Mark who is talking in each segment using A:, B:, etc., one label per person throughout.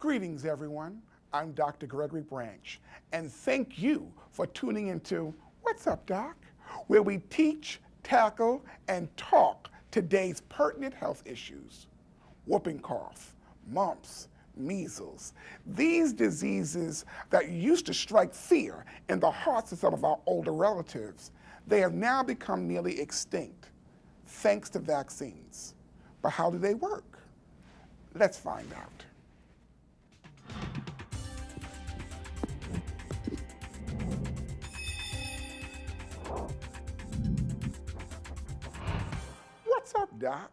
A: Greetings, everyone. I'm Dr. Gregory Branch, and thank you for tuning into What's Up, Doc?, where we teach, tackle, and talk today's pertinent health issues. Whooping cough, mumps, measles. These diseases that used to strike fear in the hearts of some of our older relatives, they have now become nearly extinct, thanks to vaccines. But how do they work? Let's find out. What's up, Doc?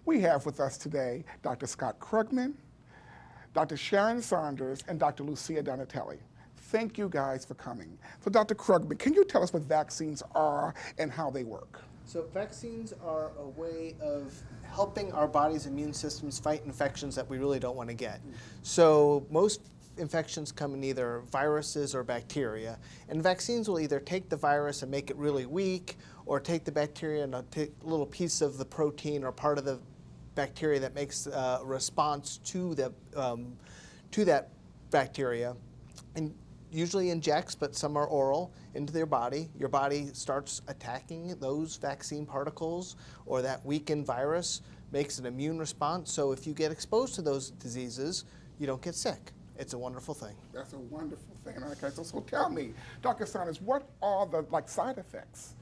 A: We have with us today Dr. Scott Krugman, Dr. Sharon Saunders, and Dr. Lucia Donatelli. Thank you guys for coming. So Dr. Krugman, can you tell us what vaccines are and how they work?
B: So vaccines are a way of helping our body's immune systems fight infections that we really don't want to get. So most infections come in either viruses or bacteria, and vaccines will either take the virus and make it really weak, or take the bacteria and take a little piece of the protein or part of the bacteria that makes a response to that bacteria, and usually injects, but some are oral, into their body. Your body starts attacking those vaccine particles or that weakened virus, makes an immune response. So if you get exposed to those diseases, you don't get sick. It's a wonderful thing.
A: That's a wonderful thing. Okay, so tell me, Dr. Saunders, what are the side effects?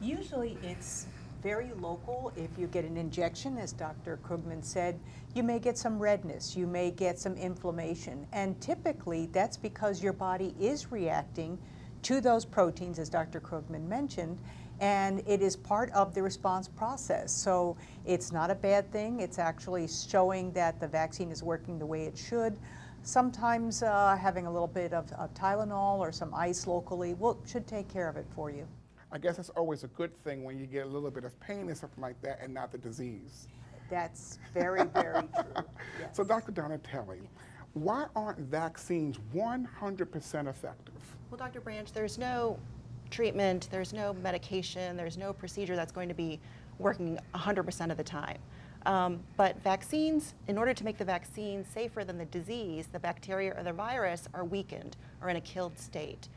C: Usually it's very local. If you get an injection, as Dr. Krugman said, you may get some redness, you may get some inflammation, and typically that's because your body is reacting to those proteins, as Dr. Krugman mentioned, and it is part of the response process. So it's not a bad thing. It's actually showing that the vaccine is working the way it should. Sometimes having a little bit of Tylenol or some ice locally should take care of it for you.
A: I guess it's always a good thing when you get a little bit of pain or something like that and not the disease.
C: That's very, very true. Yes.
A: So Dr. Donatelli, why aren't vaccines 100% effective?
D: Well, Dr. Branch, there's no treatment, there's no medication, there's no procedure that's going to be working 100% of the time. But vaccines, in order to make the vaccine safer than the disease, the bacteria or the virus are weakened or in a killed state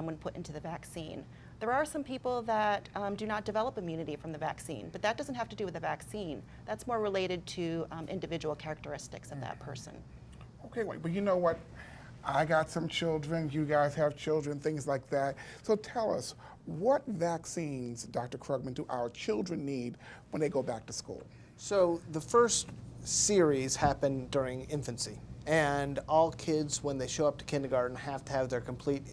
D: when put into the vaccine. There are some people that do not develop immunity from the vaccine, but that doesn't have to do with the vaccine. That's more related to individual characteristics of that person.
A: Okay, wait, but you know what? I got some children, you guys have children, things like that. So tell us, what vaccines, Dr. Krugman, do our children need when they go back to school?
B: So the first series happened during infancy, and all kids, when they show up to kindergarten, have to have their complete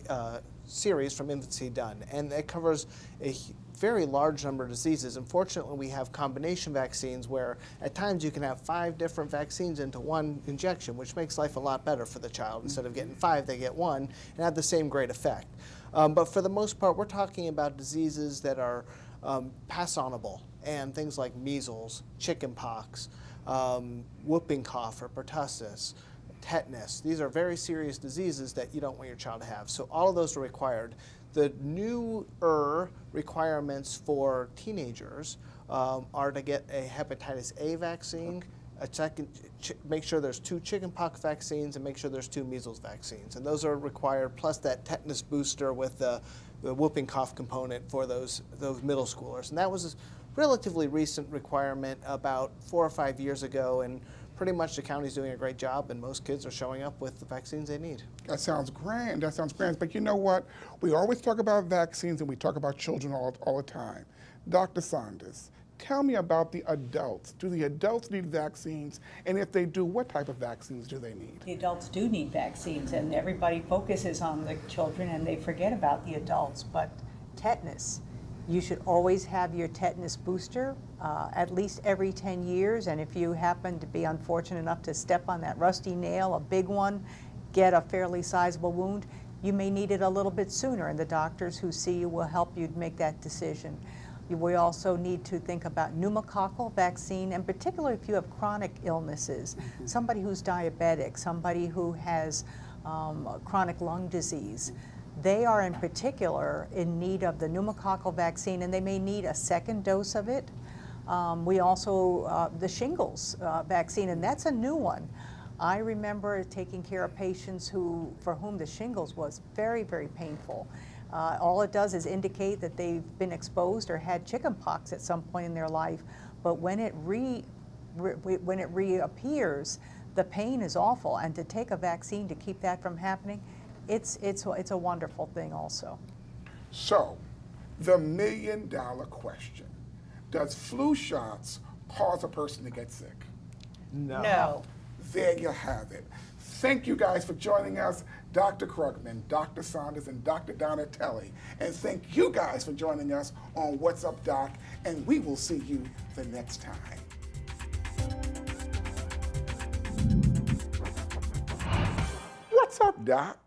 B: series from infancy done, and it covers a very large number of diseases. Unfortunately, we have combination vaccines where at times you can have 5 different vaccines into one injection, which makes life a lot better for the child. Instead of getting 5, they get 1 and have the same great effect. But for the most part, we're talking about diseases that are pass-onable, and things like measles, chickenpox, whooping cough or pertussis, tetanus. These are very serious diseases that you don't want your child to have. So all of those are required. The newer requirements for teenagers are to get a hepatitis A vaccine, make sure there's 2 chickenpox vaccines, and make sure there's 2 measles vaccines. And those are required, plus that tetanus booster with the whooping cough component for those middle schoolers. And that was a relatively recent requirement about 4 or 5 years ago, and pretty much the county's doing a great job, and most kids are showing up with the vaccines they need.
A: That sounds grand, that sounds grand. But you know what? We always talk about vaccines and we talk about children all the time. Dr. Saunders, tell me about the adults. Do the adults need vaccines? And if they do, what type of vaccines do they need?
C: The adults do need vaccines, and everybody focuses on the children and they forget about the adults. But tetanus, you should always have your tetanus booster at least every 10 years. And if you happen to be unfortunate enough to step on that rusty nail, a big one, get a fairly sizable wound, you may need it a little bit sooner, and the doctors who see you will help you make that decision. We also need to think about pneumococcal vaccine, and particularly if you have chronic illnesses, somebody who's diabetic, somebody who has chronic lung disease. They are in particular in need of the pneumococcal vaccine, and they may need a second dose of it. We also, the shingles vaccine, and that's a new one. I remember taking care of patients for whom the shingles was very, very painful. All it does is indicate that they've been exposed or had chickenpox at some point in their life, but when it reappears, the pain is awful, and to take a vaccine to keep that from happening, it's a wonderful thing also.
A: So, the million-dollar question: does flu shots cause a person to get sick?
B: No.
A: There you have it. Thank you guys for joining us, Dr. Krugman, Dr. Saunders, and Dr. Donatelli. And thank you guys for joining us on What's Up, Doc, and we will see you the next time. What's up, Doc?